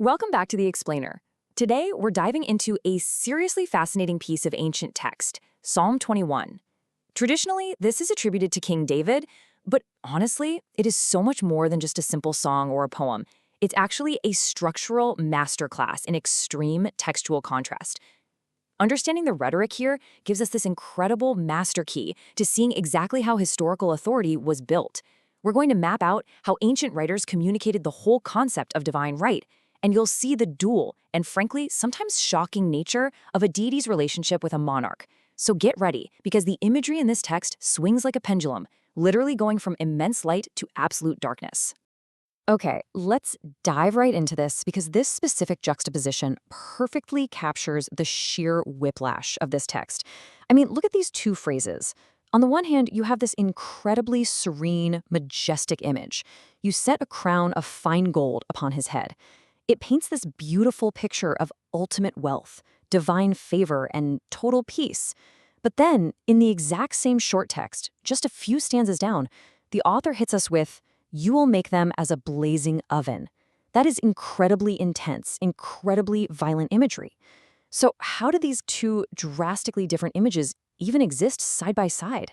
Welcome back to The Explainer. Today, we're diving into a seriously fascinating piece of ancient text, Psalm 21. Traditionally, this is attributed to King David, but honestly, it is so much more than just a simple song or a poem. It's actually a structural masterclass in extreme textual contrast. Understanding the rhetoric here gives us this incredible master key to seeing exactly how historical authority was built. We're going to map out how ancient writers communicated the whole concept of divine right, and you'll see the dual and frankly, sometimes shocking nature of a deity's relationship with a monarch. So get ready, because the imagery in this text swings like a pendulum, literally going from immense light to absolute darkness. Okay, let's dive right into this because this specific juxtaposition perfectly captures the sheer whiplash of this text. I mean, look at these two phrases. On the one hand, you have this incredibly serene, majestic image. You set a crown of fine gold upon his head. It paints this beautiful picture of ultimate wealth, divine favor, and total peace. But then, in the exact same short text, just a few stanzas down, the author hits us with, "You will make them as a blazing oven." That is incredibly intense, incredibly violent imagery. So how do these two drastically different images even exist side by side?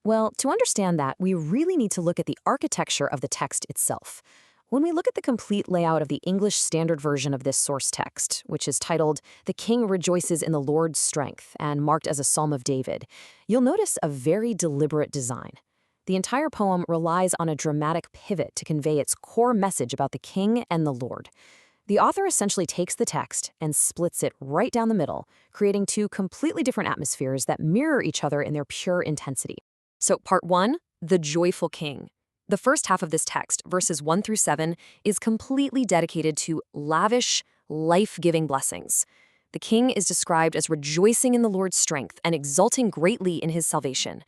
Well, to understand that, we really need to look at the architecture of the text itself. When we look at the complete layout of the English Standard Version of this source text, which is titled, "The King Rejoices in the Lord's Strength," and marked as a Psalm of David, you'll notice a very deliberate design. The entire poem relies on a dramatic pivot to convey its core message about the king and the Lord. The author essentially takes the text and splits it right down the middle, creating two completely different atmospheres that mirror each other in their pure intensity. So part 1, the joyful king. The first half of this text, verses 1 through 7, is completely dedicated to lavish, life-giving blessings. The king is described as rejoicing in the Lord's strength and exulting greatly in his salvation.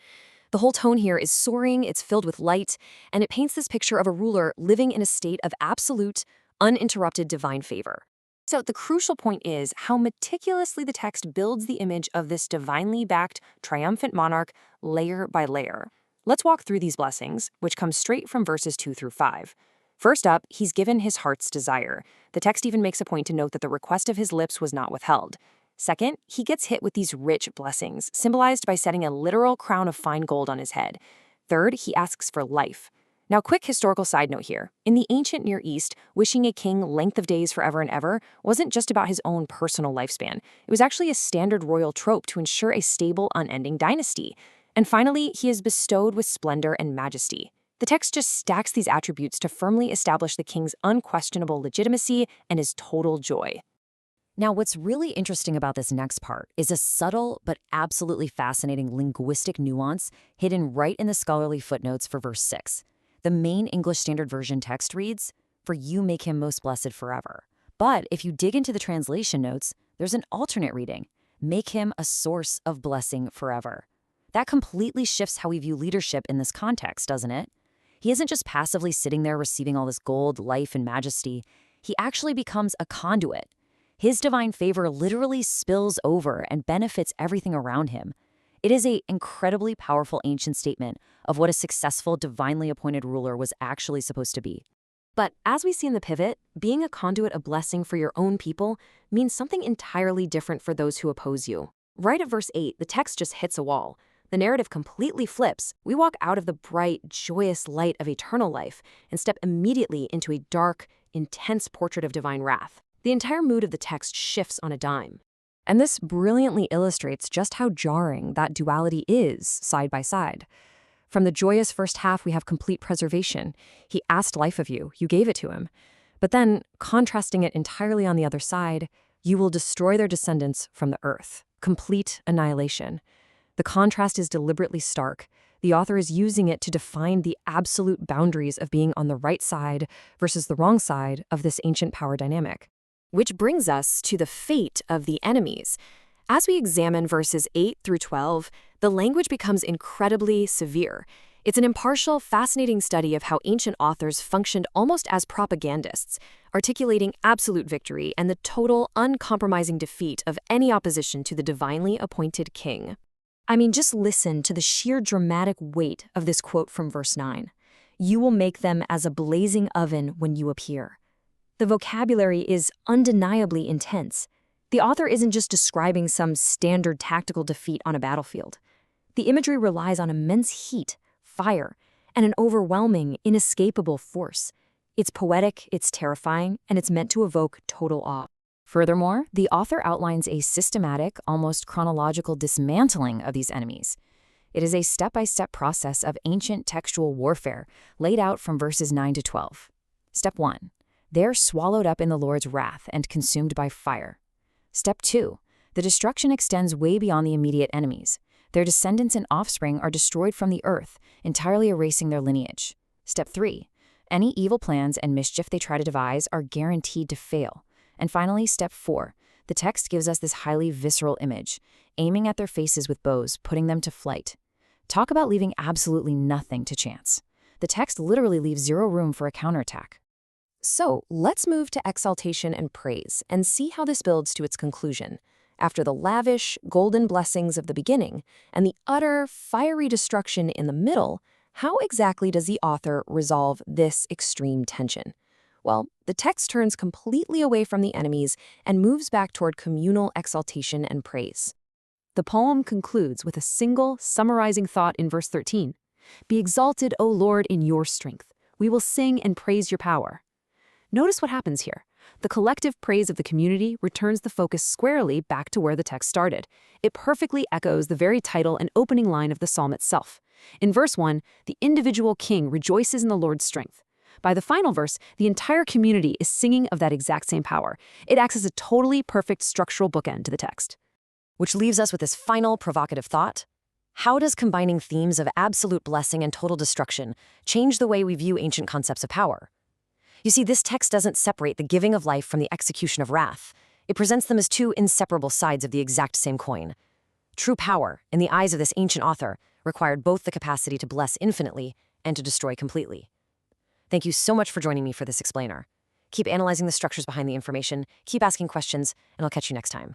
The whole tone here is soaring, it's filled with light, and it paints this picture of a ruler living in a state of absolute, uninterrupted divine favor. So the crucial point is how meticulously the text builds the image of this divinely backed, triumphant monarch layer by layer. Let's walk through these blessings, which come straight from verses 2 through 5. First up, he's given his heart's desire. The text even makes a point to note that the request of his lips was not withheld. Second, he gets hit with these rich blessings, symbolized by setting a literal crown of fine gold on his head. Third, he asks for life. Now, quick historical side note here. In the ancient Near East, wishing a king length of days forever and ever wasn't just about his own personal lifespan. It was actually a standard royal trope to ensure a stable, unending dynasty. And finally, he is bestowed with splendor and majesty. The text just stacks these attributes to firmly establish the king's unquestionable legitimacy and his total joy. Now, what's really interesting about this next part is a subtle but absolutely fascinating linguistic nuance hidden right in the scholarly footnotes for verse 6. The main English Standard Version text reads, "For you make him most blessed forever." But if you dig into the translation notes, there's an alternate reading, "Make him a source of blessing forever." That completely shifts how we view leadership in this context, doesn't it? He isn't just passively sitting there receiving all this gold, life, and majesty. He actually becomes a conduit. His divine favor literally spills over and benefits everything around him. It is an incredibly powerful ancient statement of what a successful, divinely appointed ruler was actually supposed to be. But as we see in the pivot, being a conduit of blessing for your own people means something entirely different for those who oppose you. Right at verse 8, the text just hits a wall. The narrative completely flips. We walk out of the bright, joyous light of eternal life and step immediately into a dark, intense portrait of divine wrath. The entire mood of the text shifts on a dime. And this brilliantly illustrates just how jarring that duality is side by side. From the joyous first half, we have complete preservation. He asked life of you, you gave it to him. But then, contrasting it entirely on the other side, you will destroy their descendants from the earth. Complete annihilation. The contrast is deliberately stark. The author is using it to define the absolute boundaries of being on the right side versus the wrong side of this ancient power dynamic. Which brings us to the fate of the enemies. As we examine verses 8 through 12, the language becomes incredibly severe. It's an impartial, fascinating study of how ancient authors functioned almost as propagandists, articulating absolute victory and the total, uncompromising defeat of any opposition to the divinely appointed king. I mean, just listen to the sheer dramatic weight of this quote from verse 9. "You will make them as a blazing oven when you appear." The vocabulary is undeniably intense. The author isn't just describing some standard tactical defeat on a battlefield. The imagery relies on immense heat, fire, and an overwhelming, inescapable force. It's poetic, it's terrifying, and it's meant to evoke total awe. Furthermore, the author outlines a systematic, almost chronological dismantling of these enemies. It is a step-by-step process of ancient textual warfare laid out from verses 9 to 12. Step 1. They're swallowed up in the Lord's wrath and consumed by fire. Step 2. The destruction extends way beyond the immediate enemies. Their descendants and offspring are destroyed from the earth, entirely erasing their lineage. Step 3. Any evil plans and mischief they try to devise are guaranteed to fail. And finally, step 4. The text gives us this highly visceral image, aiming at their faces with bows, putting them to flight. Talk about leaving absolutely nothing to chance. The text literally leaves zero room for a counterattack. So, let's move to exaltation and praise and see how this builds to its conclusion. After the lavish, golden blessings of the beginning and the utter, fiery destruction in the middle, how exactly does the author resolve this extreme tension? Well, the text turns completely away from the enemies and moves back toward communal exaltation and praise. The poem concludes with a single, summarizing thought in verse 13. "Be exalted, O Lord, in your strength. We will sing and praise your power." Notice what happens here. The collective praise of the community returns the focus squarely back to where the text started. It perfectly echoes the very title and opening line of the psalm itself. In verse 1, the individual king rejoices in the Lord's strength. By the final verse, the entire community is singing of that exact same power. It acts as a totally perfect structural bookend to the text. Which leaves us with this final provocative thought. How does combining themes of absolute blessing and total destruction change the way we view ancient concepts of power? You see, this text doesn't separate the giving of life from the execution of wrath. It presents them as two inseparable sides of the exact same coin. True power, in the eyes of this ancient author, required both the capacity to bless infinitely and to destroy completely. Thank you so much for joining me for this explainer. Keep analyzing the structures behind the information, keep asking questions, and I'll catch you next time.